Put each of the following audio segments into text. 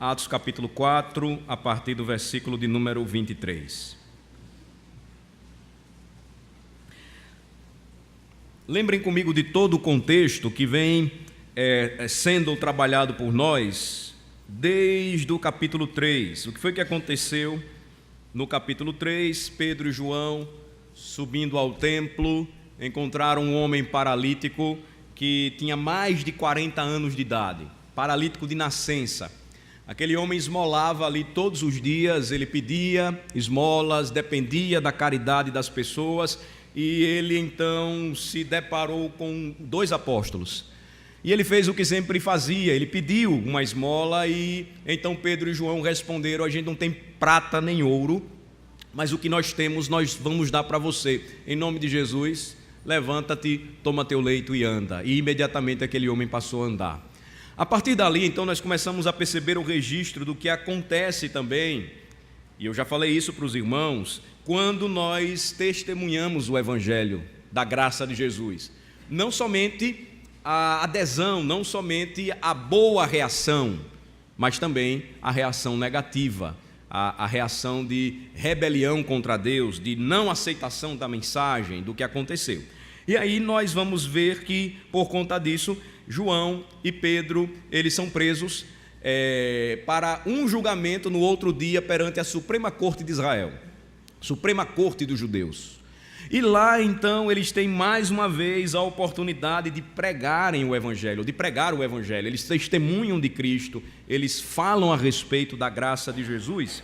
Atos capítulo 4, a partir do versículo de número 23. Lembrem comigo de todo o contexto que vem sendo trabalhado por nós desde o capítulo 3. O que foi que aconteceu no capítulo 3? Pedro e João, subindo ao templo, encontraram um homem paralítico que tinha mais de 40 anos de idade, paralítico de nascença. Aquele homem esmolava ali todos os dias, ele pedia esmolas, dependia da caridade das pessoas, e ele então se deparou com dois apóstolos. E ele fez o que sempre fazia, ele pediu uma esmola, e então Pedro e João responderam: a gente não tem prata nem ouro, mas o que nós temos nós vamos dar para você. Em nome de Jesus, levanta-te, toma teu leito e anda. E imediatamente aquele homem passou a andar. A partir dali, então, nós começamos a perceber o registro do que acontece também, e eu já falei isso para os irmãos, quando nós testemunhamos o Evangelho da graça de Jesus. Não somente a adesão, não somente a boa reação, mas também a reação negativa, a reação de rebelião contra Deus, de não aceitação da mensagem, do que aconteceu. E aí nós vamos ver que, por conta disso, João e Pedro, eles são presos para um julgamento no outro dia perante a Suprema Corte de Israel, Suprema Corte dos Judeus. E lá então eles têm mais uma vez a oportunidade de pregarem o Evangelho, de pregar o Evangelho. Eles testemunham de Cristo, eles falam a respeito da graça de Jesus.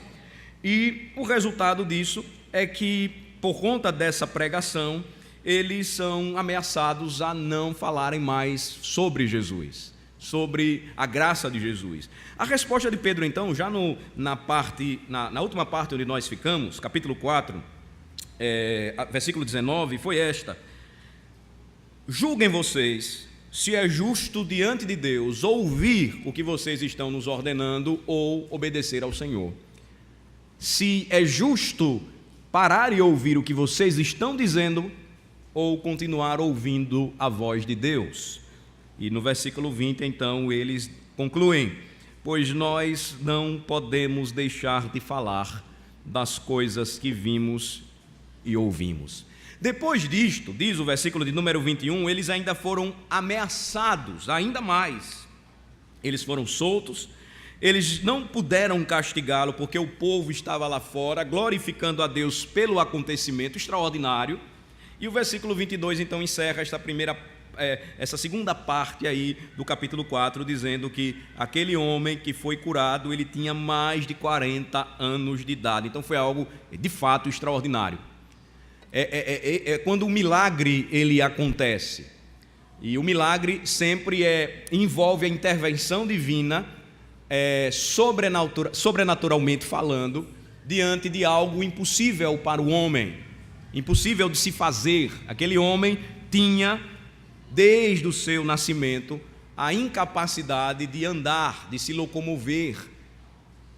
E o resultado disso é que, por conta dessa pregação, eles são ameaçados a não falarem mais sobre Jesus, sobre a graça de Jesus. A resposta de Pedro, então, já na última parte onde nós ficamos, capítulo 4, versículo 19, foi esta: julguem vocês se é justo diante de Deus ouvir o que vocês estão nos ordenando ou obedecer ao Senhor. Se é justo parar e ouvir o que vocês estão dizendo ou continuar ouvindo a voz de Deus. E no versículo 20, então, eles concluem: pois nós não podemos deixar de falar das coisas que vimos e ouvimos. Depois disto, diz o versículo de número 21, eles ainda foram ameaçados, ainda mais. Eles foram soltos, eles não puderam castigá-lo, porque o povo estava lá fora, glorificando a Deus pelo acontecimento extraordinário. E o versículo 22, então, encerra essa segunda parte aí do capítulo 4, dizendo que aquele homem que foi curado, ele tinha mais de 40 anos de idade. Então foi algo de fato extraordinário. Quando o milagre ele acontece, e o milagre sempre envolve a intervenção divina, sobrenaturalmente falando, diante de algo impossível para o homem, impossível de se fazer. Aquele homem tinha, desde o seu nascimento, a incapacidade de andar, de se locomover.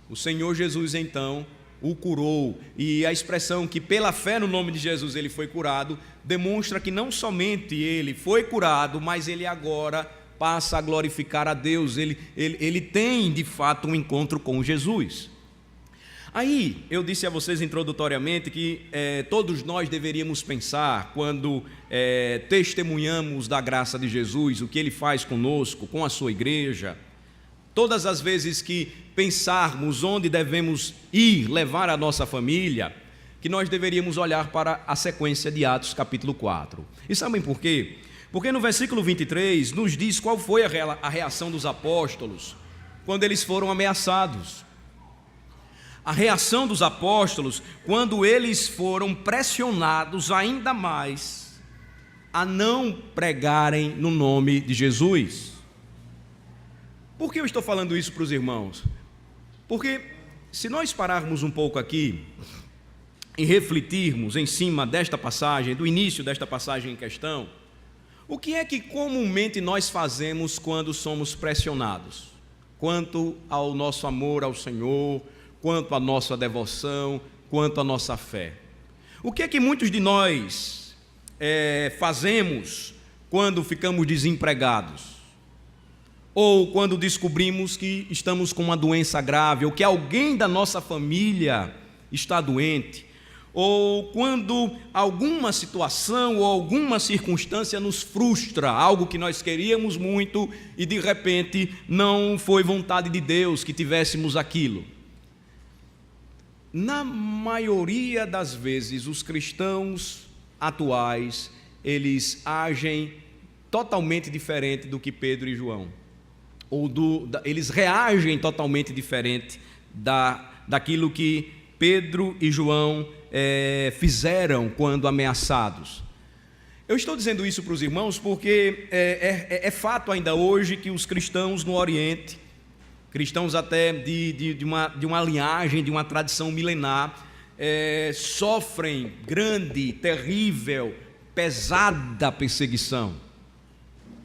O Senhor Jesus, então, o curou, e a expressão que pela fé no nome de Jesus ele foi curado, demonstra que não somente ele foi curado, mas ele agora passa a glorificar a Deus, ele tem de fato um encontro com Jesus. Aí, eu disse a vocês introdutoriamente que todos nós deveríamos pensar, quando testemunhamos da graça de Jesus, o que Ele faz conosco, com a sua igreja, todas as vezes que pensarmos onde devemos ir levar a nossa família, que nós deveríamos olhar para a sequência de Atos capítulo 4. E sabem por quê? Porque no versículo 23 nos diz qual foi a reação dos apóstolos quando eles foram ameaçados. A reação dos apóstolos quando eles foram pressionados ainda mais a não pregarem no nome de Jesus. Por que eu estou falando isso para os irmãos? Porque se nós pararmos um pouco aqui e refletirmos em cima desta passagem, do início desta passagem em questão, o que é que comumente nós fazemos quando somos pressionados? Quanto ao nosso amor ao Senhor, quanto à nossa devoção, quanto à nossa fé. O que é que muitos de nós fazemos quando ficamos desempregados? ou quando descobrimos que estamos com uma doença grave, ou que alguém da nossa família está doente, ou quando alguma situação ou alguma circunstância nos frustra, algo que nós queríamos muito e de repente não foi vontade de Deus que tivéssemos aquilo. Na maioria das vezes, os cristãos atuais, eles agem totalmente diferente do que Pedro e João, eles reagem totalmente diferente daquilo que Pedro e João fizeram quando ameaçados. Eu estou dizendo isso para os irmãos porque é fato ainda hoje que os cristãos no Oriente, cristãos até de uma linhagem, de uma tradição milenar, sofrem grande, terrível, pesada perseguição,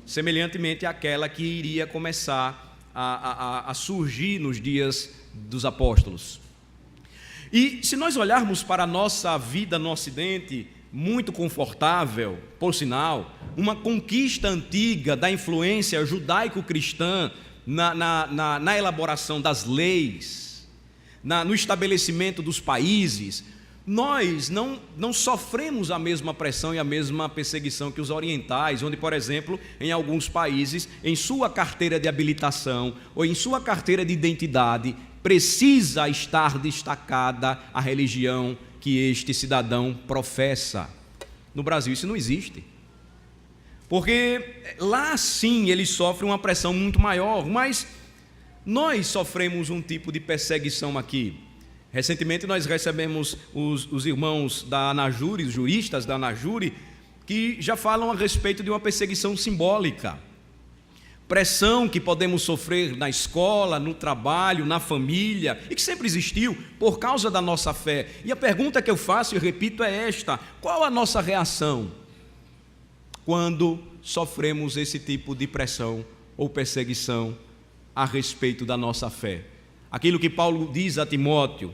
semelhantemente àquela que iria começar a surgir nos dias dos apóstolos. E se nós olharmos para a nossa vida no Ocidente, muito confortável, por sinal, uma conquista antiga da influência judaico-cristã na elaboração das leis, no estabelecimento dos países, nós não sofremos a mesma pressão e a mesma perseguição que os orientais, onde, por exemplo, em alguns países, em sua carteira de habilitação ou em sua carteira de identidade, precisa estar destacada a religião que este cidadão professa. No Brasil isso não existe, porque lá sim ele sofre uma pressão muito maior, mas nós sofremos um tipo de perseguição aqui. Recentemente nós recebemos os irmãos da Anajure, os juristas da Anajure, que já falam a respeito de uma perseguição simbólica. Pressão que podemos sofrer na escola, no trabalho, na família, e que sempre existiu por causa da nossa fé. E a pergunta que eu faço e repito é esta: qual a nossa reação quando sofremos esse tipo de pressão ou perseguição a respeito da nossa fé? Aquilo que Paulo diz a Timóteo,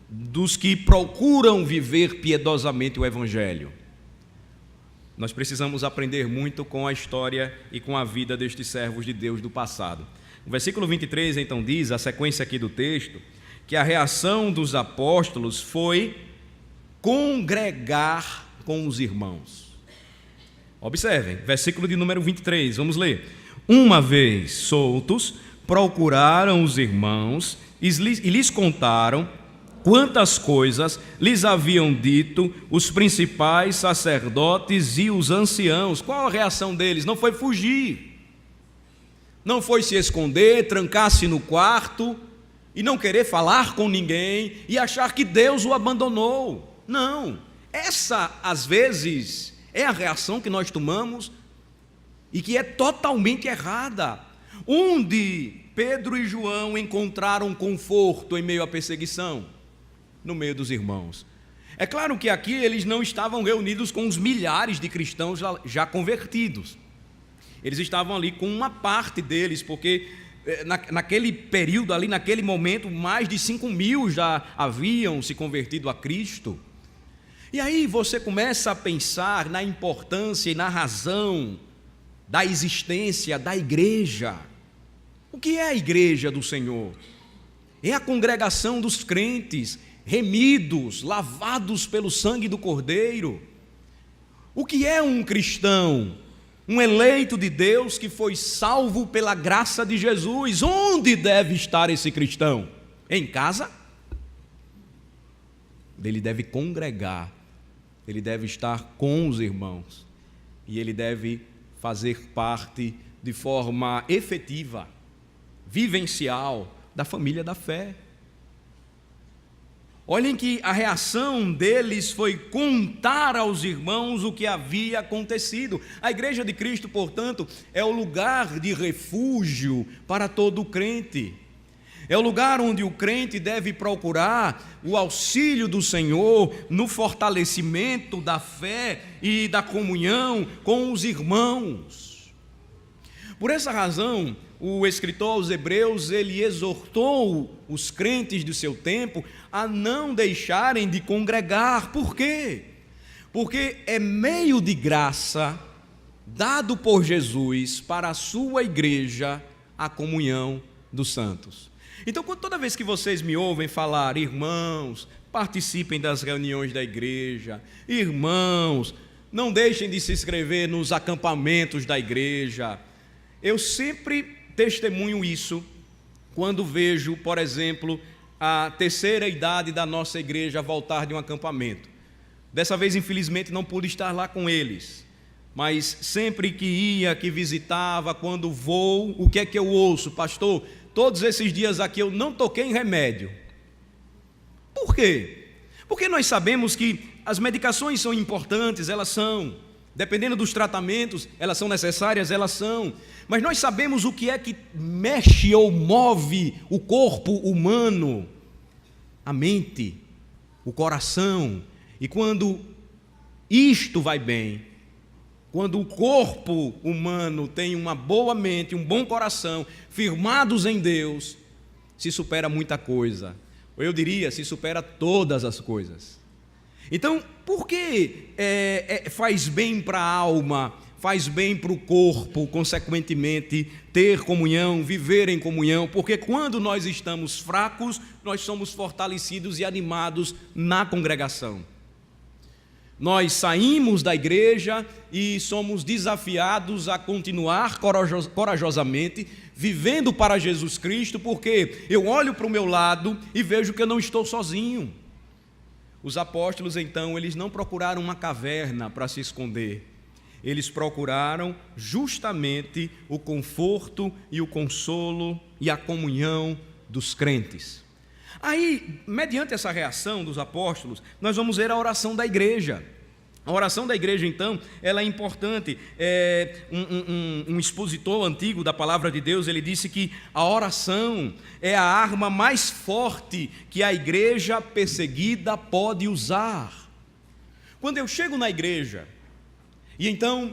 dos que procuram viver piedosamente o Evangelho. Nós precisamos aprender muito com a história e com a vida destes servos de Deus do passado. O versículo 23 então diz, a sequência aqui do texto, que a reação dos apóstolos foi congregar com os irmãos. Observem, versículo de número 23, vamos ler. Uma vez soltos, procuraram os irmãos e lhes contaram quantas coisas lhes haviam dito os principais sacerdotes e os anciãos. Qual a reação deles? Não foi fugir, não foi se esconder, trancar-se no quarto e não querer falar com ninguém e achar que Deus o abandonou. Não, essa às vezes é a reação que nós tomamos e que é totalmente errada. Onde Pedro e João encontraram conforto em meio à perseguição? No meio dos irmãos. É claro que aqui eles não estavam reunidos com os milhares de cristãos já convertidos. Eles estavam ali com uma parte deles, porque naquele período ali, naquele momento, mais de 5.000 já haviam se convertido a Cristo. E aí você começa a pensar na importância e na razão da existência da igreja. O que é a igreja do Senhor? É a congregação dos crentes, remidos, lavados pelo sangue do Cordeiro. O que é um cristão? Um eleito de Deus que foi salvo pela graça de Jesus. Onde deve estar esse cristão? Em casa? Ele deve congregar, ele deve estar com os irmãos e ele deve fazer parte de forma efetiva, vivencial, da família da fé. Olhem que a reação deles foi contar aos irmãos o que havia acontecido. A igreja de Cristo, portanto, é o lugar de refúgio para todo crente. É o lugar onde o crente deve procurar o auxílio do Senhor no fortalecimento da fé e da comunhão com os irmãos. Por essa razão, o escritor aos Hebreus, ele exortou os crentes do seu tempo a não deixarem de congregar. Por quê? Porque é meio de graça dado por Jesus para a sua igreja a comunhão dos santos. Então, toda vez que vocês me ouvem falar, irmãos, participem das reuniões da igreja, irmãos, não deixem de se inscrever nos acampamentos da igreja, eu sempre testemunho isso quando vejo, por exemplo, a terceira idade da nossa igreja voltar de um acampamento. Dessa vez, infelizmente, não pude estar lá com eles, mas sempre que ia, que visitava, quando vou, o que é que eu ouço? Pastor, todos esses dias aqui eu não toquei em remédio. Por quê? Porque nós sabemos que as medicações são importantes, elas são. Dependendo dos tratamentos, elas são necessárias, elas são. Mas nós sabemos o que é que mexe ou move o corpo humano, a mente, o coração. E quando isto vai bem, quando o corpo humano tem uma boa mente, um bom coração, firmados em Deus, se supera muita coisa. Ou eu diria, se supera todas as coisas. Então, por que faz bem para a alma, faz bem para o corpo, consequentemente, ter comunhão, viver em comunhão? Porque quando nós estamos fracos, nós somos fortalecidos e animados na congregação. Nós saímos da igreja e somos desafiados a continuar corajosamente, vivendo para Jesus Cristo, porque eu olho para o meu lado e vejo que eu não estou sozinho. Os apóstolos, então, eles não procuraram uma caverna para se esconder. Eles procuraram justamente o conforto e o consolo e a comunhão dos crentes. Aí, mediante essa reação dos apóstolos, nós vamos ver a oração da igreja. A oração da igreja, então, ela é importante. Um expositor antigo da palavra de Deus, ele disse que a oração é a arma mais forte que a igreja perseguida pode usar. Quando eu chego na igreja, e então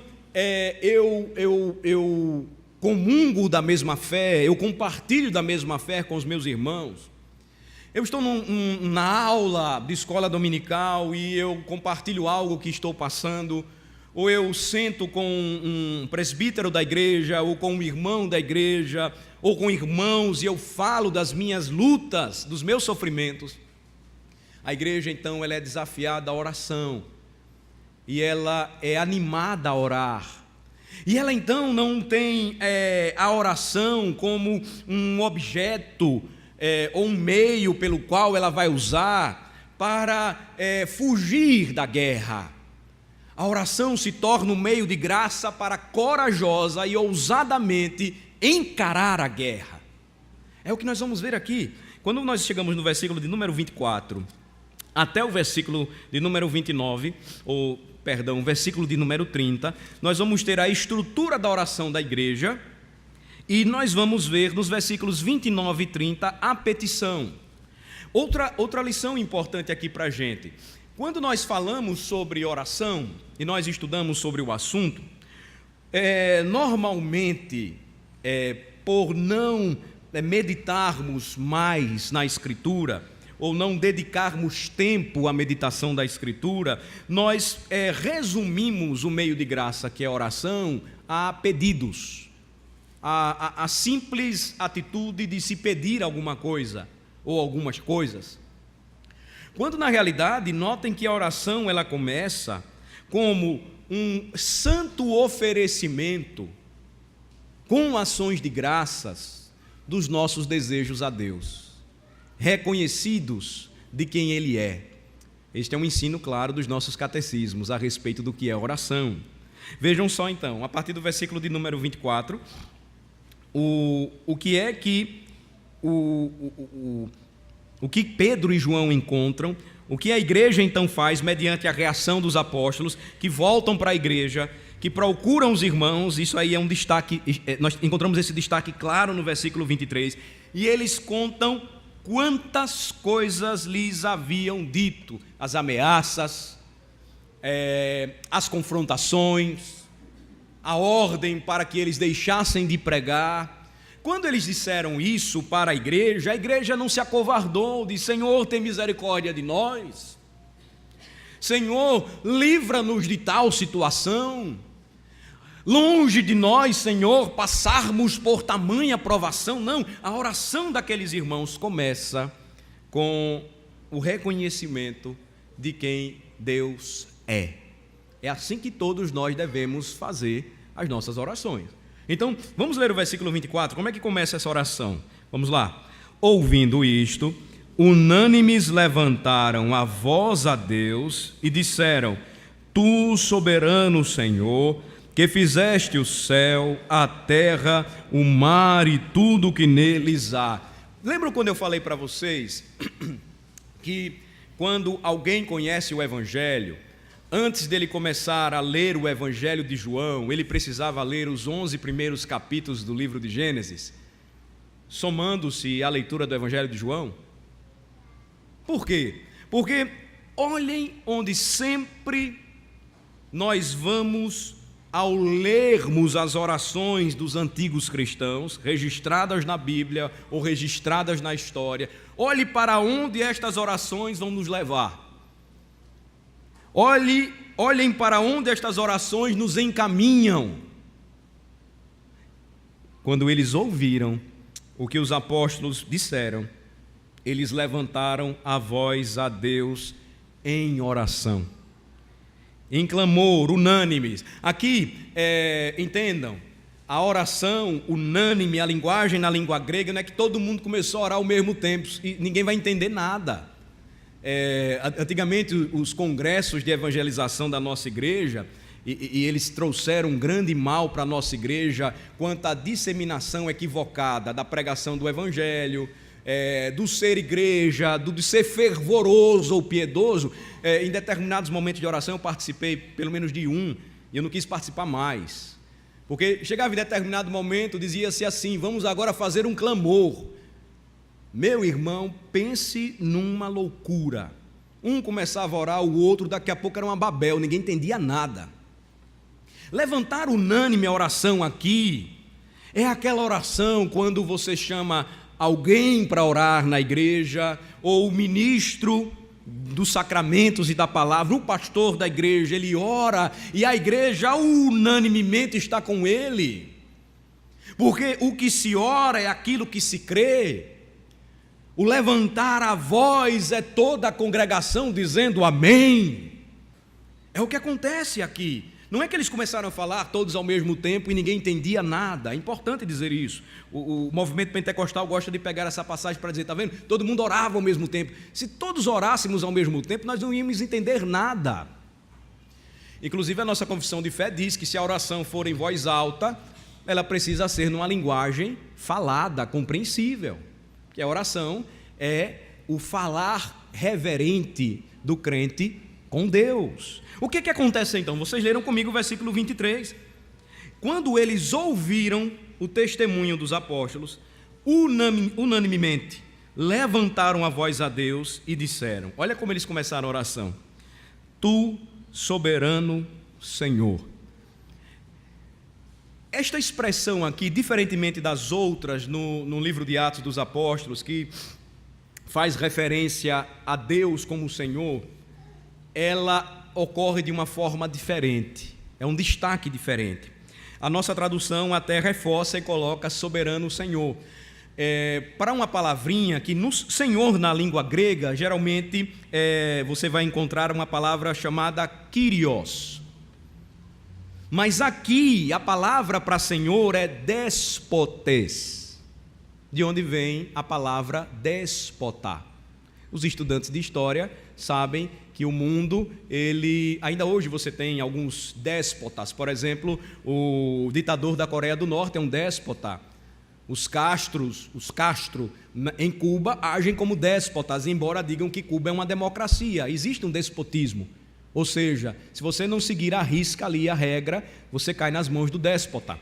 eu comungo da mesma fé, eu compartilho da mesma fé com os meus irmãos, eu estou na aula de escola dominical e eu compartilho algo que estou passando, ou eu sento com um presbítero da igreja, ou com um irmão da igreja, ou com irmãos, e eu falo das minhas lutas, dos meus sofrimentos. A igreja, então, ela é desafiada à oração, e ela é animada a orar. E ela, então, não tem a oração como um objeto, ou um meio pelo qual ela vai usar para fugir da guerra. A oração se torna um meio de graça para corajosa e ousadamente encarar a guerra. É o que nós vamos ver aqui. Quando nós chegamos no versículo de número 24, até o versículo de número 29, versículo de número 30, nós vamos ter a estrutura da oração da igreja. E nós vamos ver nos versículos 29 e 30 a petição. Outra lição importante aqui para a gente. Quando nós falamos sobre oração e nós estudamos sobre o assunto, normalmente, por não meditarmos mais na Escritura, ou não dedicarmos tempo à meditação da Escritura, nós resumimos o meio de graça, que é a oração, a pedidos. A simples atitude de se pedir alguma coisa ou algumas coisas, quando na realidade, notem que a oração ela começa como um santo oferecimento com ações de graças dos nossos desejos a Deus, reconhecidos de quem Ele é. Este é um ensino claro dos nossos catecismos a respeito do que é oração. Vejam só então, a partir do versículo de número 24, o que é que o que Pedro e João encontram, o que a igreja então faz mediante a reação dos apóstolos que voltam para a igreja, que procuram os irmãos. Isso aí é um destaque, nós encontramos esse destaque claro no versículo 23, e eles contam quantas coisas lhes haviam dito, as ameaças, as confrontações, a ordem para que eles deixassem de pregar. Quando eles disseram isso para a igreja não se acovardou, disse: Senhor, tem misericórdia de nós, Senhor, livra-nos de tal situação. Longe de nós, Senhor, passarmos por tamanha provação. Não, a oração daqueles irmãos começa com o reconhecimento de quem Deus é. É assim que todos nós devemos fazer as nossas orações. Então, vamos ler o versículo 24. Como é que começa essa oração? Vamos lá. Ouvindo isto, unânimes levantaram a voz a Deus e disseram: Tu, soberano Senhor, que fizeste o céu, a terra, o mar e tudo o que neles há. Lembram quando eu falei para vocês que quando alguém conhece o Evangelho, antes dele começar a ler o Evangelho de João, ele precisava ler os 11 primeiros capítulos do livro de Gênesis, somando-se à leitura do Evangelho de João? Por quê? Porque olhem onde sempre nós vamos ao lermos as orações dos antigos cristãos, registradas na Bíblia ou registradas na história. Olhe para onde estas orações vão nos levar. Olhem para onde estas orações nos encaminham. Quando eles ouviram o que os apóstolos disseram, eles levantaram a voz a Deus em oração, em clamor, unânimes. Aqui, entendam, a oração unânime, a linguagem na língua grega, não é que todo mundo começou a orar ao mesmo tempo e ninguém vai entender nada. Antigamente, os congressos de evangelização da nossa igreja, e eles trouxeram um grande mal para a nossa igreja quanto à disseminação equivocada da pregação do evangelho, do ser igreja, do ser fervoroso ou piedoso. Em determinados momentos de oração eu participei pelo menos de um, e eu não quis participar mais, porque chegava em determinado momento, dizia-se assim: vamos agora fazer um clamor. Meu irmão, pense numa loucura. Um começava a orar, o outro daqui a pouco era uma Babel, ninguém entendia nada. Levantar unânime a oração aqui é aquela oração quando você chama alguém para orar na igreja, ou o ministro dos sacramentos e da palavra, o pastor da igreja, ele ora e a igreja unanimemente está com ele, porque o que se ora é aquilo que se crê. O levantar a voz é toda a congregação dizendo amém. É o que acontece aqui. Não é que eles começaram a falar todos ao mesmo tempo e ninguém entendia nada. É importante dizer isso. O movimento pentecostal gosta de pegar essa passagem para dizer: está vendo? Todo mundo orava ao mesmo tempo. Se todos orássemos ao mesmo tempo, nós não íamos entender nada. Inclusive, a nossa confissão de fé diz que se a oração for em voz alta, ela precisa ser numa linguagem falada, compreensível. Que a oração é o falar reverente do crente com Deus. O que acontece então? Vocês leram comigo o versículo 23. Quando eles ouviram o testemunho dos apóstolos, unanimemente levantaram a voz a Deus e disseram: olha como eles começaram a oração: Tu, soberano Senhor. Esta expressão aqui, diferentemente das outras no livro de Atos dos Apóstolos, que faz referência a Deus como Senhor, ela ocorre de uma forma diferente, é um destaque diferente. A nossa tradução até reforça e coloca soberano Senhor. Para uma palavrinha que no Senhor na língua grega, geralmente você vai encontrar uma palavra chamada Kyrios. Mas aqui a palavra para Senhor é despotes, de onde vem a palavra déspota. Os estudantes de história sabem que o mundo, ainda hoje você tem alguns déspotas. Por exemplo, o ditador da Coreia do Norte é um déspota. Os Castro em Cuba agem como déspotas, embora digam que Cuba é uma democracia. Existe um despotismo. Ou seja, se você não seguir à risca ali a regra, você cai nas mãos do déspota.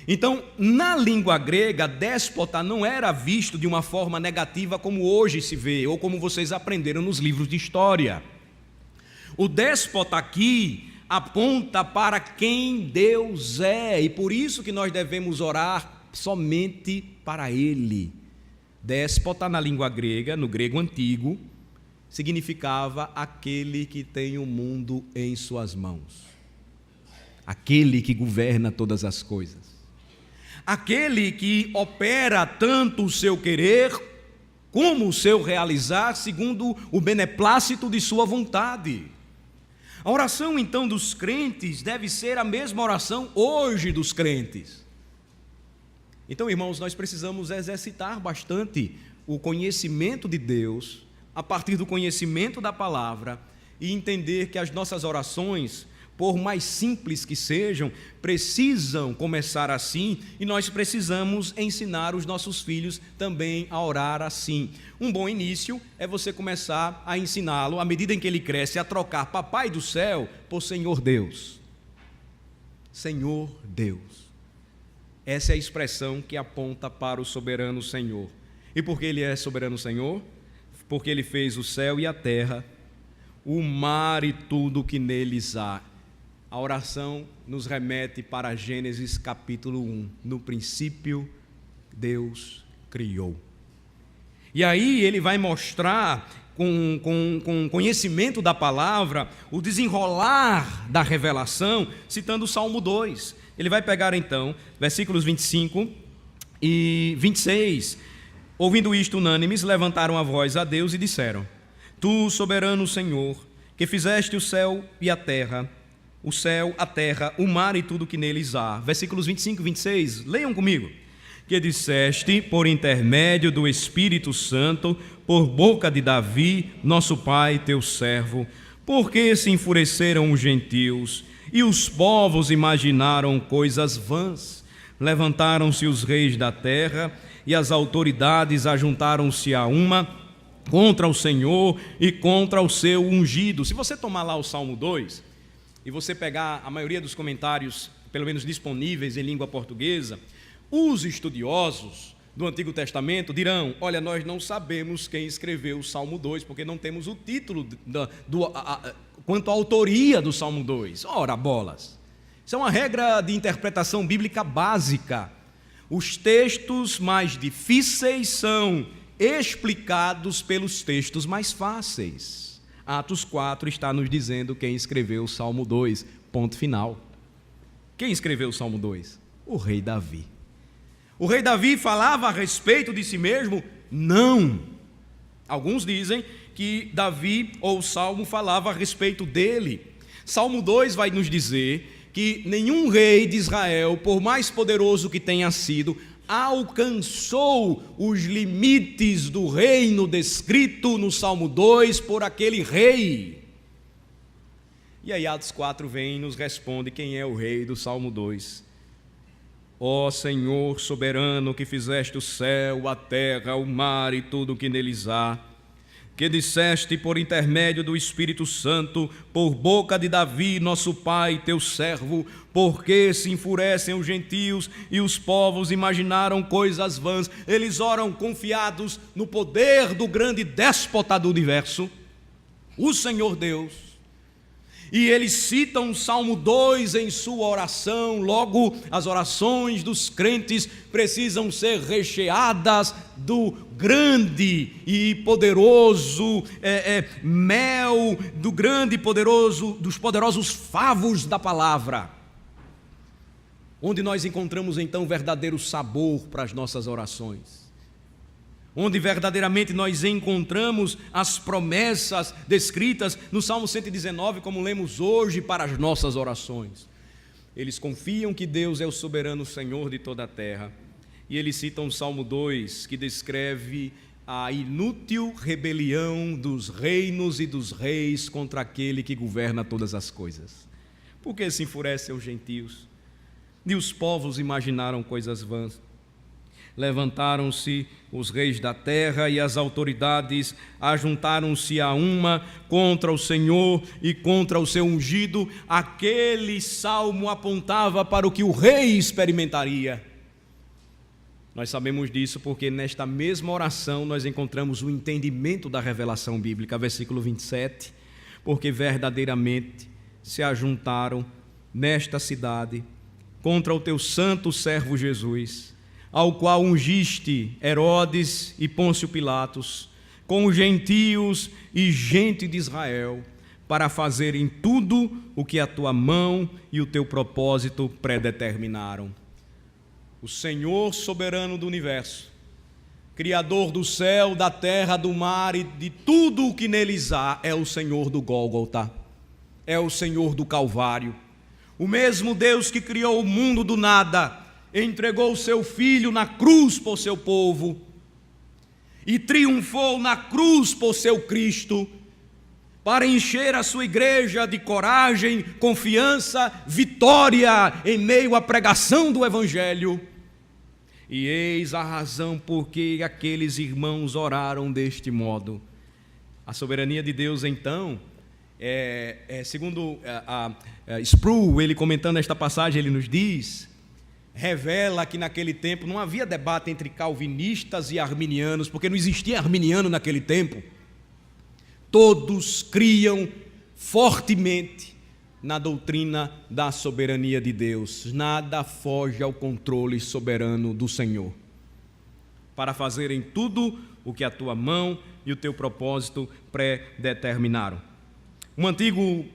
Então, na língua grega, déspota não era visto de uma forma negativa como hoje se vê, ou como vocês aprenderam nos livros de história. O déspota aqui aponta para quem Deus é, e por isso que nós devemos orar somente para Ele. Déspota na língua grega, no grego antigo, significava aquele que tem o mundo em suas mãos. aquele que governa todas as coisas, aquele que opera tanto o seu querer como o seu realizar segundo o beneplácito de sua vontade. A oração então dos crentes deve ser a mesma oração hoje dos crentes. Então, irmãos, nós precisamos exercitar bastante o conhecimento de Deus a partir do conhecimento da palavra e entender que as nossas orações, por mais simples que sejam, precisam começar assim, e nós precisamos ensinar os nossos filhos também a orar assim. Um bom início é você começar a ensiná-lo, à medida em que ele cresce, a trocar Papai do céu por Senhor Deus. Senhor Deus. Essa é a expressão que aponta para o soberano Senhor. E por que ele é soberano Senhor? Porque ele fez o céu e a terra, o mar e tudo que neles há. A oração nos remete para Gênesis capítulo 1. No princípio, Deus criou. E aí ele vai mostrar, com conhecimento da palavra, o desenrolar da revelação, citando o Salmo 2. Ele vai pegar então, versículos 25 e 26. Ouvindo isto, unânimes, levantaram a voz a Deus e disseram: Tu, soberano Senhor, que fizeste o céu e a terra, o mar e tudo que neles há. Versículos 25 e 26, leiam comigo. Que disseste por intermédio do Espírito Santo, por boca de Davi, nosso pai, teu servo, porque se enfureceram os gentios e os povos imaginaram coisas vãs. Levantaram-se os reis da terra e as autoridades ajuntaram-se a uma contra o Senhor e contra o seu ungido. Se você tomar lá o Salmo 2 e você pegar a maioria dos comentários, pelo menos disponíveis em língua portuguesa, os estudiosos do Antigo Testamento dirão: olha, nós não sabemos quem escreveu o Salmo 2, porque não temos o título quanto à autoria do Salmo 2. Ora, bolas! Isso é uma regra de interpretação bíblica básica. Os textos mais difíceis são explicados pelos textos mais fáceis. Atos 4 está nos dizendo quem escreveu o Salmo 2, ponto final. Quem escreveu o Salmo 2? O rei Davi. O rei Davi falava a respeito de si mesmo? Não. Alguns dizem que Davi, ou o Salmo, falava a respeito dele. Salmo 2 vai nos dizer que nenhum rei de Israel, por mais poderoso que tenha sido, alcançou os limites do reino descrito no Salmo 2 por aquele rei. E aí Atos 4 vem e nos responde quem é o rei do Salmo 2. Ó Senhor soberano, que fizeste o céu, a terra, o mar e tudo o que neles há, que disseste por intermédio do Espírito Santo, por boca de Davi, nosso pai, teu servo, porque se enfurecem os gentios e os povos imaginaram coisas vãs. Eles oram confiados no poder do grande déspota do universo, o Senhor Deus. E eles citam o Salmo 2 em sua oração. Logo, as orações dos crentes precisam ser recheadas do grande e poderoso mel, do grande e poderoso, dos poderosos favos da palavra, onde nós encontramos então verdadeiro sabor para as nossas orações, onde verdadeiramente nós encontramos as promessas descritas no Salmo 119, como lemos hoje, para as nossas orações. Eles confiam que Deus é o soberano Senhor de toda a terra, e eles citam o Salmo 2, que descreve a inútil rebelião dos reinos e dos reis contra aquele que governa todas as coisas. Porque se enfurecem os gentios, e os povos imaginaram coisas vãs. Levantaram-se os reis da terra e as autoridades ajuntaram-se a uma contra o Senhor e contra o seu ungido. Aquele salmo apontava para o que o rei experimentaria. Nós sabemos disso porque nesta mesma oração nós encontramos o entendimento da revelação bíblica, versículo 27, porque verdadeiramente se ajuntaram nesta cidade contra o teu santo servo Jesus, ao qual ungiste Herodes e Pôncio Pilatos, com os gentios e gente de Israel, para fazerem tudo o que a tua mão e o teu propósito predeterminaram. O Senhor soberano do universo, Criador do céu, da terra, do mar e de tudo o que neles há, é o Senhor do Gólgota, é o Senhor do Calvário. O mesmo Deus que criou o mundo do nada, entregou o seu Filho na cruz por seu povo e triunfou na cruz por seu Cristo, para encher a sua igreja de coragem, confiança, vitória em meio à pregação do Evangelho. E eis a razão por que aqueles irmãos oraram deste modo. A soberania de Deus, então, segundo Sproul, ele comentando esta passagem, ele nos diz, revela que naquele tempo não havia debate entre calvinistas e arminianos, porque não existia arminiano naquele tempo. Todos criam fortemente na doutrina da soberania de Deus. Nada foge ao controle soberano do Senhor, para fazerem tudo o que a tua mão e o teu propósito predeterminaram. Um antigo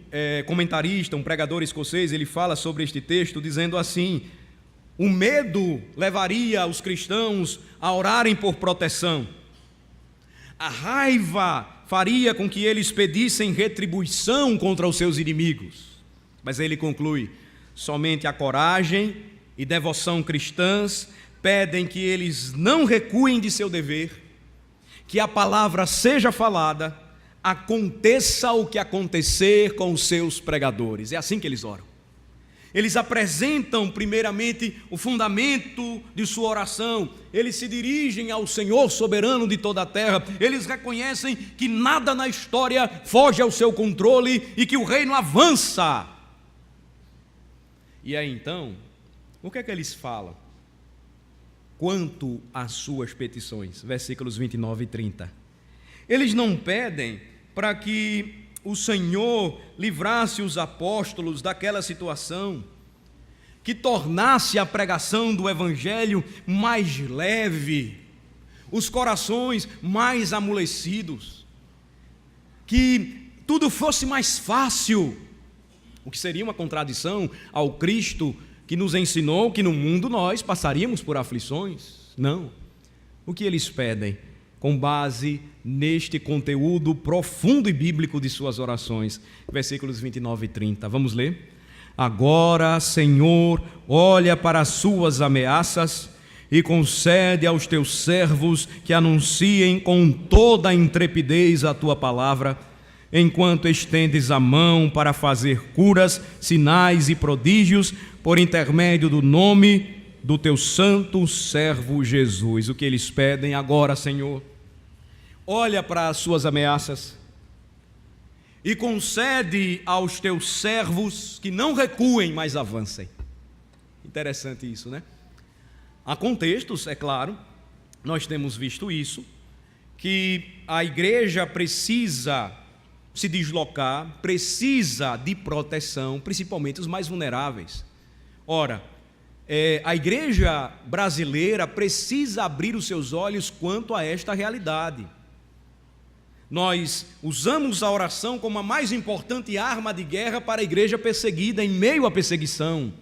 comentarista, um pregador escocês, ele fala sobre este texto dizendo assim: o medo levaria os cristãos a orarem por proteção, a raiva faria com que eles pedissem retribuição contra os seus inimigos. Mas ele conclui: somente a coragem e devoção cristãs pedem que eles não recuem de seu dever, que a palavra seja falada, aconteça o que acontecer com os seus pregadores. É assim que eles oram. Eles apresentam primeiramente o fundamento de sua oração, eles se dirigem ao Senhor soberano de toda a terra, eles reconhecem que nada na história foge ao seu controle e que o reino avança. E aí então, o que é que eles falam quanto às suas petições? Versículos 29 e 30. Eles não pedem para que o Senhor livrasse os apóstolos daquela situação, que tornasse a pregação do Evangelho mais leve, os corações mais amolecidos, que tudo fosse mais fácil, o que seria uma contradição ao Cristo que nos ensinou que no mundo nós passaríamos por aflições. Não. O que eles pedem? Com base neste conteúdo profundo e bíblico de suas orações. Versículos 29 e 30. Vamos ler? Agora, Senhor, olha para as suas ameaças e concede aos teus servos que anunciem com toda a intrepidez a tua palavra, enquanto estendes a mão para fazer curas, sinais e prodígios por intermédio do nome do teu santo servo Jesus. O que eles pedem agora, Senhor? Olha para as suas ameaças e concede aos teus servos que não recuem, mas avancem. Interessante isso, né? Há contextos, é claro, nós temos visto isso, que a igreja precisa se deslocar, precisa de proteção, principalmente os mais vulneráveis. Ora, a igreja brasileira precisa abrir os seus olhos quanto a esta realidade. Nós usamos a oração como a mais importante arma de guerra para a igreja perseguida em meio à perseguição.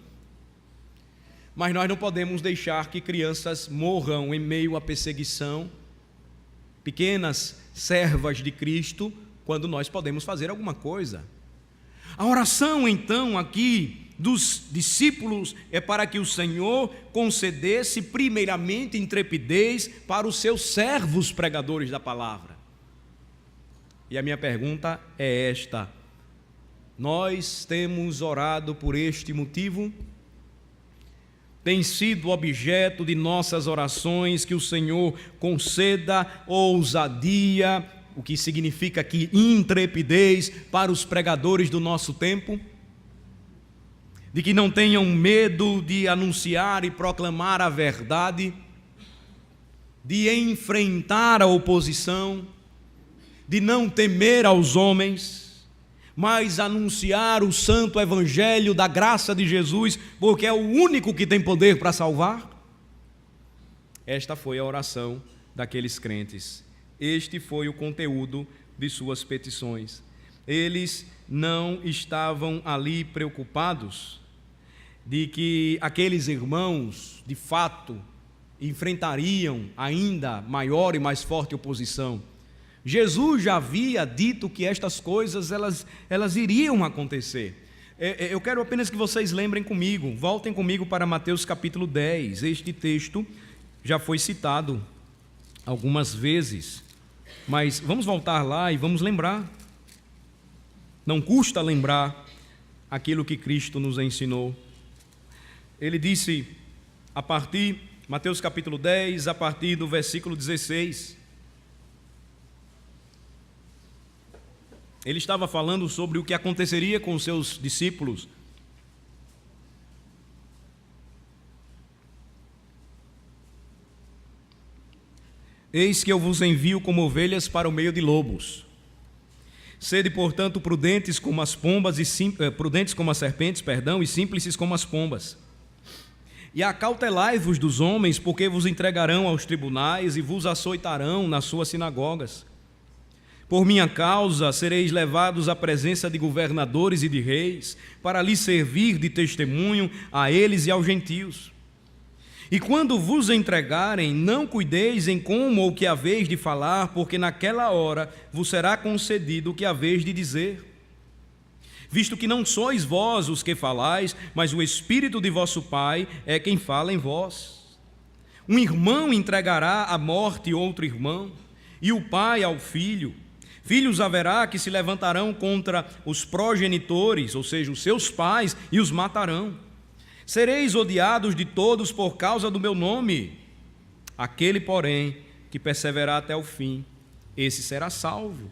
Mas nós não podemos deixar que crianças morram em meio à perseguição, pequenas servas de Cristo, quando nós podemos fazer alguma coisa. A oração, então, aqui dos discípulos é para que o Senhor concedesse primeiramente intrepidez para os seus servos pregadores da palavra. E a minha pergunta é esta: nós temos orado por este motivo? Tem sido objeto de nossas orações que o Senhor conceda ousadia, o que significa aqui intrepidez, para os pregadores do nosso tempo? De que não tenham medo de anunciar e proclamar a verdade, de enfrentar a oposição, de não temer aos homens, mas anunciar o santo evangelho da graça de Jesus, porque é o único que tem poder para salvar? Esta foi a oração daqueles crentes. Este foi o conteúdo de suas petições. Eles não estavam ali preocupados de que aqueles irmãos, de fato, enfrentariam ainda maior e mais forte oposição. Jesus já havia dito que estas coisas elas iriam acontecer. Eu quero apenas que vocês lembrem comigo, voltem comigo para Mateus capítulo 10. Este texto já foi citado algumas vezes, mas vamos voltar lá e vamos lembrar. Não custa lembrar aquilo que Cristo nos ensinou. Ele disse, Mateus capítulo 10, a partir do versículo 16, ele estava falando sobre o que aconteceria com os seus discípulos. Eis que eu vos envio como ovelhas para o meio de lobos. Sede, portanto, prudentes como as pombas prudentes como as serpentes, e simples como as pombas. E acautelai-vos dos homens, porque vos entregarão aos tribunais e vos açoitarão nas suas sinagogas. Por minha causa sereis levados à presença de governadores e de reis, para lhes servir de testemunho a eles e aos gentios. E quando vos entregarem, não cuideis em como ou que haveis de falar, porque naquela hora vos será concedido o que haveis de dizer. Visto que não sois vós os que falais, mas o Espírito de vosso Pai é quem fala em vós. Um irmão entregará à morte outro irmão, e o pai ao filho. Filhos haverá que se levantarão contra os progenitores, ou seja, os seus pais, e os matarão. Sereis odiados de todos por causa do meu nome. Aquele, porém, que perseverar até o fim, esse será salvo.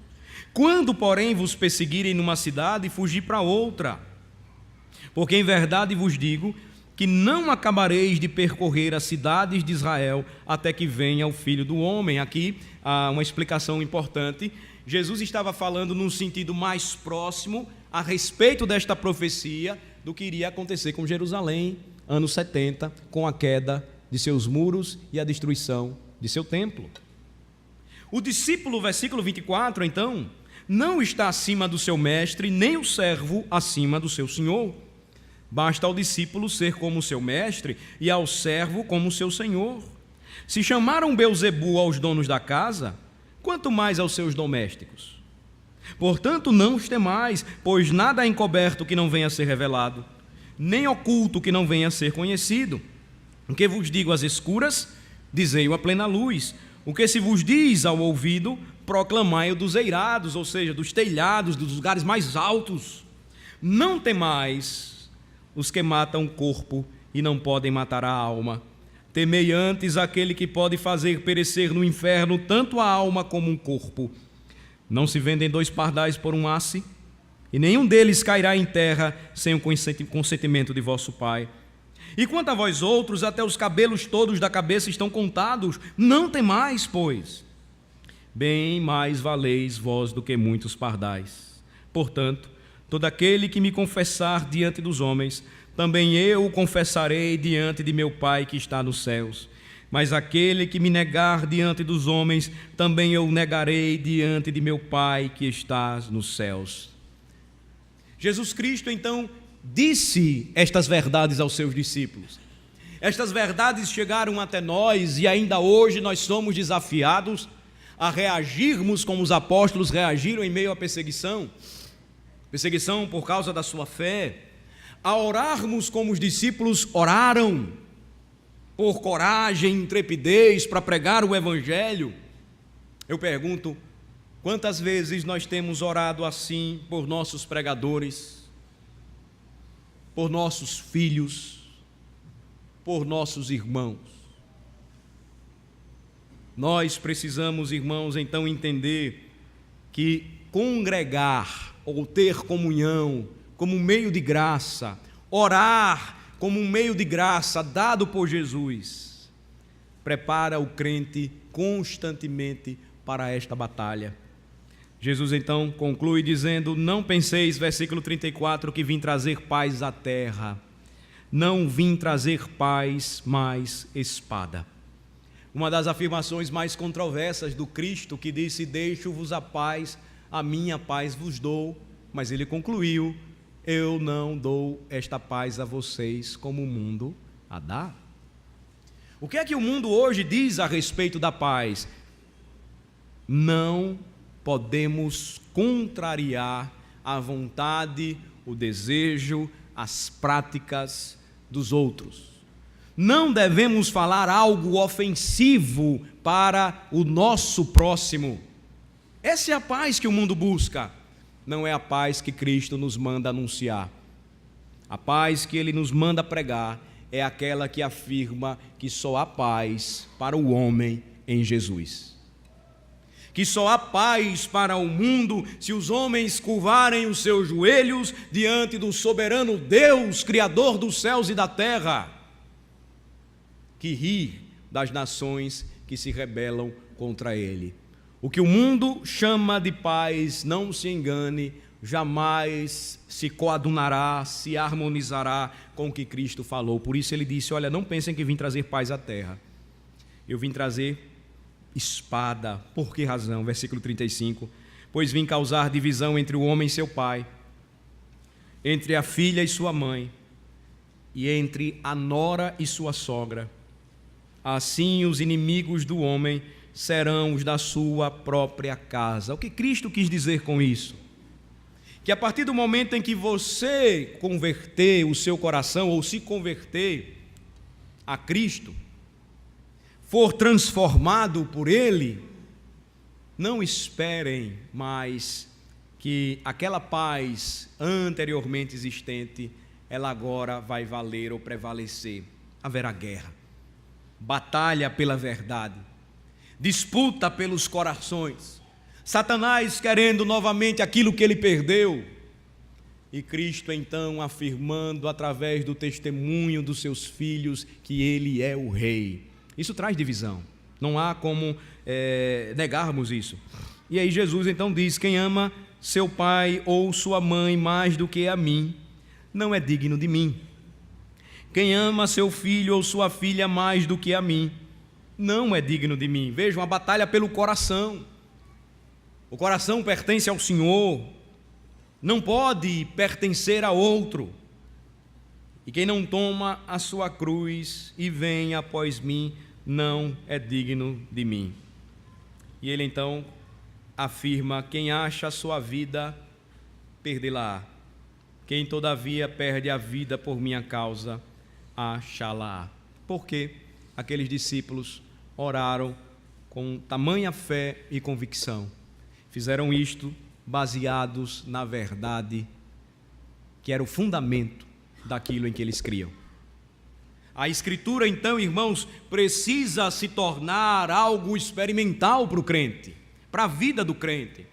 Quando, porém, vos perseguirem numa cidade, fugi para outra. Porque em verdade vos digo que não acabareis de percorrer as cidades de Israel até que venha o Filho do Homem. Aqui há uma explicação importante. Jesus estava falando num sentido mais próximo a respeito desta profecia do que iria acontecer com Jerusalém, anos 70, com a queda de seus muros e a destruição de seu templo. O discípulo, versículo 24, então, não está acima do seu mestre, nem o servo acima do seu senhor. Basta ao discípulo ser como o seu mestre e ao servo como o seu senhor. Se chamaram Beelzebu aos donos da casa, quanto mais aos seus domésticos. Portanto, não os temais, pois nada é encoberto que não venha a ser revelado, nem oculto que não venha a ser conhecido. O que vos digo às escuras, dizei-o à plena luz. O que se vos diz ao ouvido, proclamai-o dos eirados, ou seja, dos telhados, dos lugares mais altos. Não temais os que matam o corpo e não podem matar a alma. Temei antes aquele que pode fazer perecer no inferno tanto a alma como um corpo. Não se vendem 2 pardais por um asse, e nenhum deles cairá em terra sem o consentimento de vosso Pai. E quanto a vós outros, até os cabelos todos da cabeça estão contados. Não temais, pois. Bem mais valeis vós do que muitos pardais. Portanto, todo aquele que me confessar diante dos homens, também eu o confessarei diante de meu Pai que está nos céus. Mas aquele que me negar diante dos homens, também eu o negarei diante de meu Pai que está nos céus. Jesus Cristo, então, disse estas verdades aos seus discípulos. Estas verdades chegaram até nós e ainda hoje nós somos desafiados a reagirmos como os apóstolos reagiram em meio à perseguição por causa da sua fé, a orarmos como os discípulos oraram, por coragem e intrepidez para pregar o Evangelho. Eu pergunto, quantas vezes nós temos orado assim por nossos pregadores, por nossos filhos, por nossos irmãos? Nós precisamos, irmãos, então entender que congregar ou ter comunhão como um meio de graça, orar como um meio de graça dado por Jesus, prepara o crente constantemente para esta batalha. Jesus então conclui dizendo: não penseis, versículo 34, que vim trazer paz à terra. Não vim trazer paz, mas espada. Uma das afirmações mais controversas do Cristo, que disse: deixo-vos a paz, a minha paz vos dou, mas ele concluiu: eu não dou esta paz a vocês como o mundo a dá. O que é que o mundo hoje diz a respeito da paz? Não podemos contrariar a vontade, o desejo, as práticas dos outros. Não devemos falar algo ofensivo para o nosso próximo. Essa é a paz que o mundo busca. Não é a paz que Cristo nos manda anunciar. A paz que Ele nos manda pregar é aquela que afirma que só há paz para o homem em Jesus. Que só há paz para o mundo se os homens curvarem os seus joelhos diante do soberano Deus, Criador dos céus e da terra, que ri das nações que se rebelam contra Ele. O que o mundo chama de paz, não se engane, jamais se coadunará, se harmonizará com o que Cristo falou. Por isso ele disse: olha, não pensem que vim trazer paz à terra. Eu vim trazer espada. Por que razão? Versículo 35. Pois vim causar divisão entre o homem e seu pai, entre a filha e sua mãe, e entre a nora e sua sogra. Assim os inimigos do homem serão os da sua própria casa. O que Cristo quis dizer com isso? Que a partir do momento em que você converter o seu coração, ou se converter a Cristo, for transformado por Ele, não esperem mais que aquela paz anteriormente existente, ela agora vai valer ou prevalecer. Haverá guerra, batalha pela verdade, disputa pelos corações, Satanás querendo novamente aquilo que ele perdeu, e Cristo então afirmando através do testemunho dos seus filhos que Ele é o Rei. Isso traz divisão, não há como negarmos isso. E aí Jesus então diz: quem ama seu pai ou sua mãe mais do que a mim, não é digno de mim. Quem ama seu filho ou sua filha mais do que a mim, não é digno de mim. Vejam, a batalha pelo coração. O coração pertence ao Senhor, não pode pertencer a outro. E quem não toma a sua cruz e vem após mim, não é digno de mim. E ele então afirma: quem acha a sua vida, perdê-la. Quem todavia perde a vida por minha causa, achá-la. Porque aqueles discípulos oraram com tamanha fé e convicção. Fizeram isto baseados na verdade, que era o fundamento daquilo em que eles criam. A Escritura, então, irmãos, precisa se tornar algo experimental para o crente, para a vida do crente.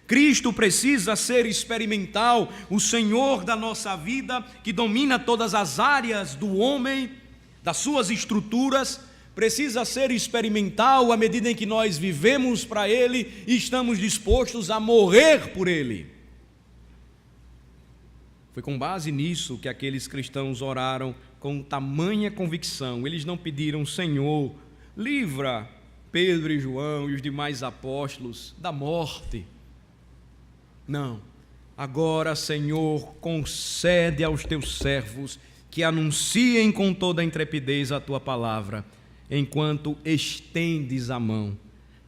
Cristo precisa ser experimental, o Senhor da nossa vida, que domina todas as áreas do homem, das suas estruturas, precisa ser experimental à medida em que nós vivemos para Ele e estamos dispostos a morrer por Ele. Foi com base nisso que aqueles cristãos oraram com tamanha convicção. Eles não pediram: Senhor, livra Pedro e João e os demais apóstolos da morte. Não. Agora, Senhor, concede aos teus servos que anunciem com toda a intrepidez a tua palavra, enquanto estendes a mão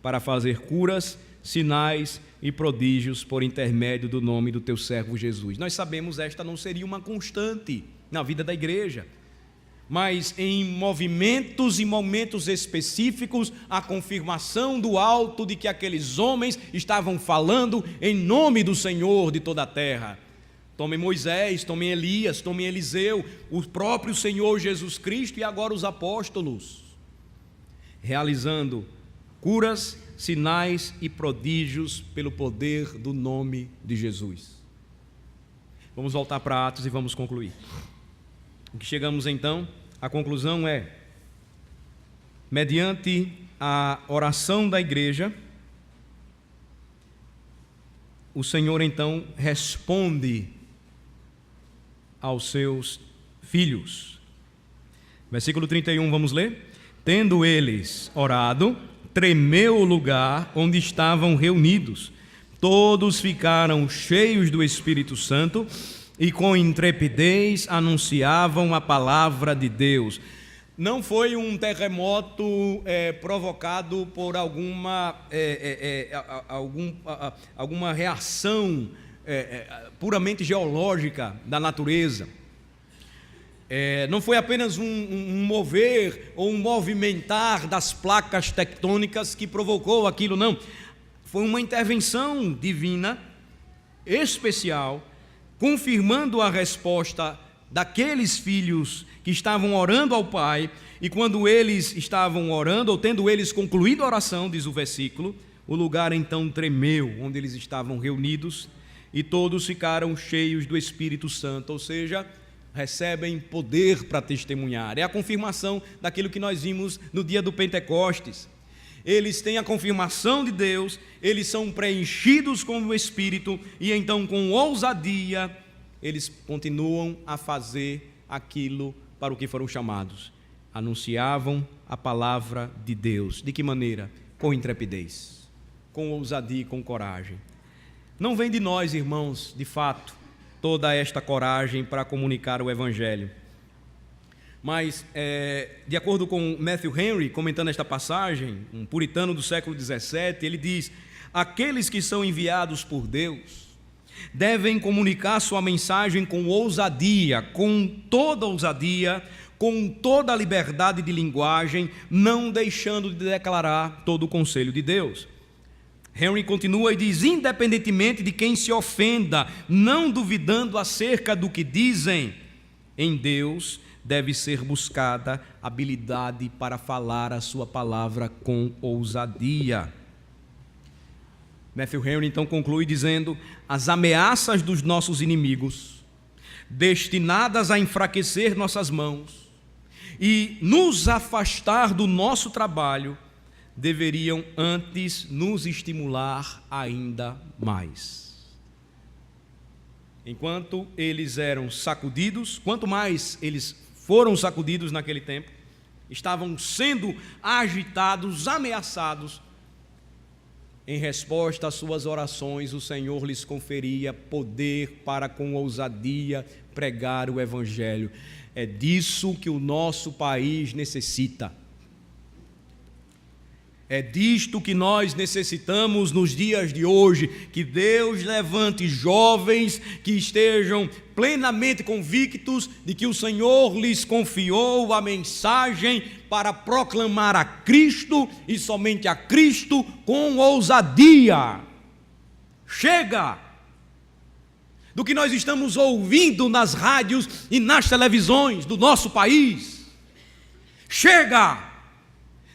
para fazer curas, sinais e prodígios por intermédio do nome do teu servo Jesus. Nós sabemos esta não seria uma constante na vida da igreja, mas em movimentos e momentos específicos, a confirmação do alto de que aqueles homens estavam falando em nome do Senhor de toda a terra. Tomem Moisés, tomem Elias, tomem Eliseu, o próprio Senhor Jesus Cristo e agora os apóstolos, realizando curas, sinais e prodígios pelo poder do nome de Jesus. Vamos voltar para Atos e vamos concluir. O que chegamos então, a conclusão é: mediante a oração da igreja, o Senhor então responde aos seus filhos. Versículo 31, vamos ler? Tendo eles orado, tremeu o lugar onde estavam reunidos. todos ficaram cheios do Espírito Santo e com intrepidez anunciavam a palavra de Deus. Não foi um terremoto provocado por alguma reação puramente geológica da natureza. Não foi apenas um mover ou um movimentar das placas tectônicas que provocou aquilo, não. Foi uma intervenção divina especial, confirmando a resposta daqueles filhos que estavam orando ao Pai, e quando eles estavam orando, ou tendo eles concluído a oração, diz o versículo, o lugar então tremeu, onde eles estavam reunidos, e todos ficaram cheios do Espírito Santo, ou seja, recebem poder para testemunhar. É a confirmação daquilo que nós vimos no dia do Pentecostes. Eles têm a confirmação de Deus, eles são preenchidos com o Espírito, e então com ousadia, eles continuam a fazer aquilo para o que foram chamados. Anunciavam a palavra de Deus. De que maneira? Com intrepidez, com ousadia e com coragem. Não vem de nós, irmãos, de fato, toda esta coragem para comunicar o Evangelho. Mas, de acordo com Matthew Henry, comentando esta passagem, um puritano do século XVII, ele diz: aqueles que são enviados por Deus devem comunicar sua mensagem com ousadia, com toda ousadia, com toda a liberdade de linguagem, não deixando de declarar todo o conselho de Deus. Henry continua e diz: independentemente de quem se ofenda, não duvidando acerca do que dizem, em Deus deve ser buscada habilidade para falar a sua palavra com ousadia. Matthew Henry então conclui dizendo: as ameaças dos nossos inimigos, destinadas a enfraquecer nossas mãos e nos afastar do nosso trabalho, deveriam antes nos estimular ainda mais. Enquanto eles eram sacudidos, quanto mais eles foram sacudidos naquele tempo, estavam sendo agitados, ameaçados, em resposta às suas orações, o Senhor lhes conferia poder para com ousadia pregar o Evangelho. É disso que o nosso país necessita. É disto que nós necessitamos nos dias de hoje, que Deus levante jovens que estejam plenamente convictos de que o Senhor lhes confiou a mensagem para proclamar a Cristo e somente a Cristo com ousadia. Chega do que nós estamos ouvindo nas rádios e nas televisões do nosso país. Chega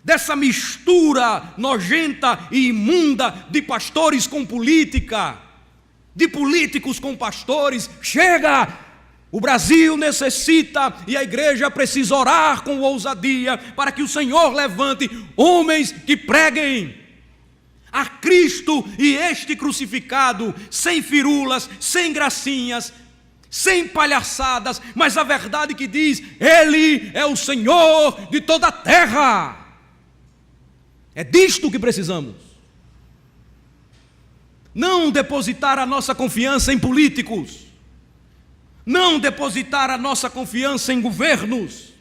dessa mistura nojenta e imunda de pastores com política, de políticos com pastores. Chega! O Brasil necessita e a igreja precisa orar com ousadia para que o Senhor levante homens que preguem a Cristo e este crucificado, sem firulas, sem gracinhas, sem palhaçadas, mas a verdade que diz: Ele é o Senhor de toda a terra. É disto que precisamos. Não depositar a nossa confiança em políticos, não depositar a nossa confiança em governos,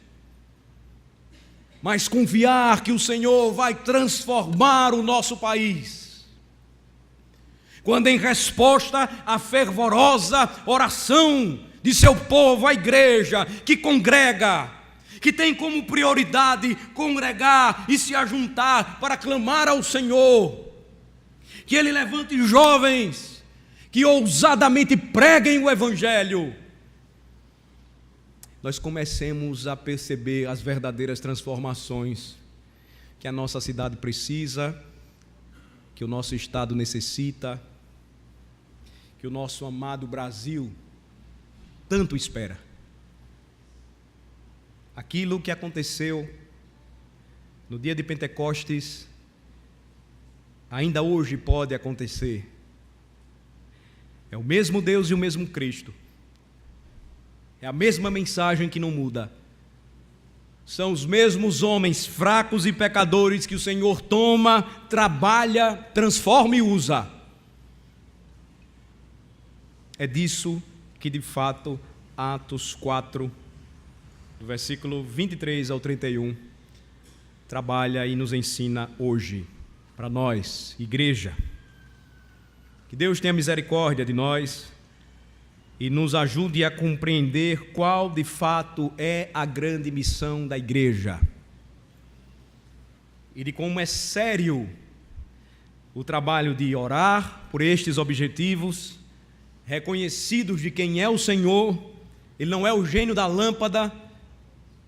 mas confiar que o Senhor vai transformar o nosso país. Quando, em resposta à fervorosa oração de seu povo, a igreja que congrega, que tem como prioridade congregar e se ajuntar para clamar ao Senhor, que Ele levante jovens que ousadamente preguem o Evangelho, nós comecemos a perceber as verdadeiras transformações que a nossa cidade precisa, que o nosso estado necessita, que o nosso amado Brasil tanto espera. Aquilo que aconteceu no dia de Pentecostes, ainda hoje pode acontecer. É o mesmo Deus e o mesmo Cristo. É a mesma mensagem que não muda. São os mesmos homens fracos e pecadores que o Senhor toma, trabalha, transforma e usa é disso que de fato Atos 4, do versículo 23 ao 31, trabalha e nos ensina hoje, para nós, igreja. Que Deus tenha misericórdia de nós e nos ajude a compreender qual de fato é a grande missão da igreja e de como é sério o trabalho de orar por estes objetivos, reconhecidos de quem é o Senhor. Ele não é o gênio da lâmpada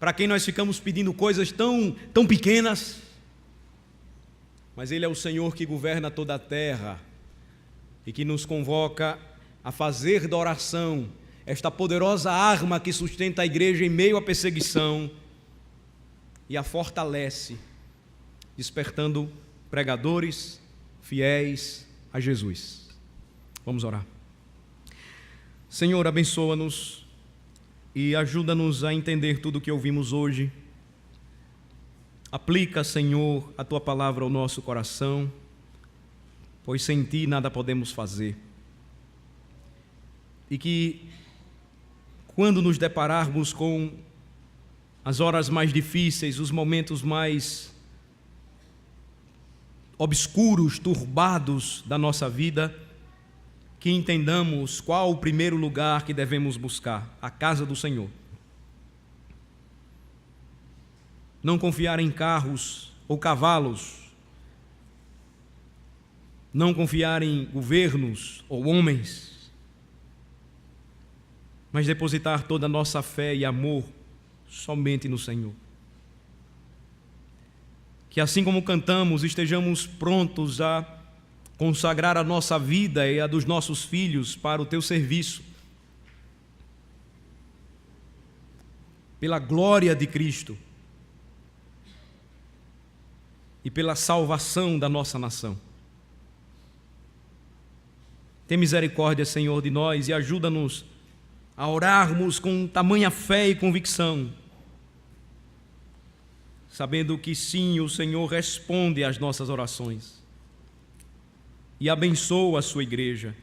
para quem nós ficamos pedindo coisas tão pequenas, mas Ele é o Senhor que governa toda a terra e que nos convoca a fazer da oração esta poderosa arma que sustenta a igreja em meio à perseguição e a fortalece, despertando pregadores fiéis a Jesus. Vamos orar. Senhor, abençoa-nos e ajuda-nos a entender tudo o que ouvimos hoje. Aplica, Senhor, a Tua palavra ao nosso coração, pois sem Ti nada podemos fazer. E que, quando nos depararmos com as horas mais difíceis, os momentos mais obscuros, turbados da nossa vida, que entendamos qual o primeiro lugar que devemos buscar: a casa do Senhor. Não confiar em carros ou cavalos, não confiar em governos ou homens, mas depositar toda a nossa fé e amor somente no Senhor. Que assim como cantamos, estejamos prontos a consagrar a nossa vida e a dos nossos filhos para o Teu serviço, pela glória de Cristo e pela salvação da nossa nação. Tem misericórdia, Senhor, de nós e ajuda-nos a orarmos com tamanha fé e convicção, sabendo que sim, o Senhor responde às nossas orações e abençoa a sua igreja,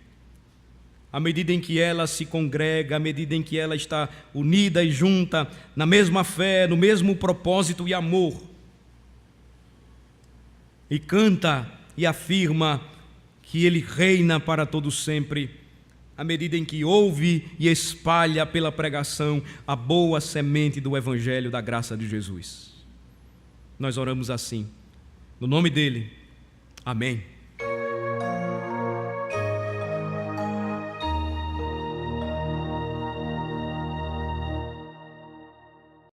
à medida em que ela se congrega, à medida em que ela está unida e junta na mesma fé, no mesmo propósito e amor, e canta e afirma que Ele reina para todo sempre, à medida em que ouve e espalha pela pregação a boa semente do Evangelho da graça de Jesus. Nós oramos assim, no nome dEle. Amém.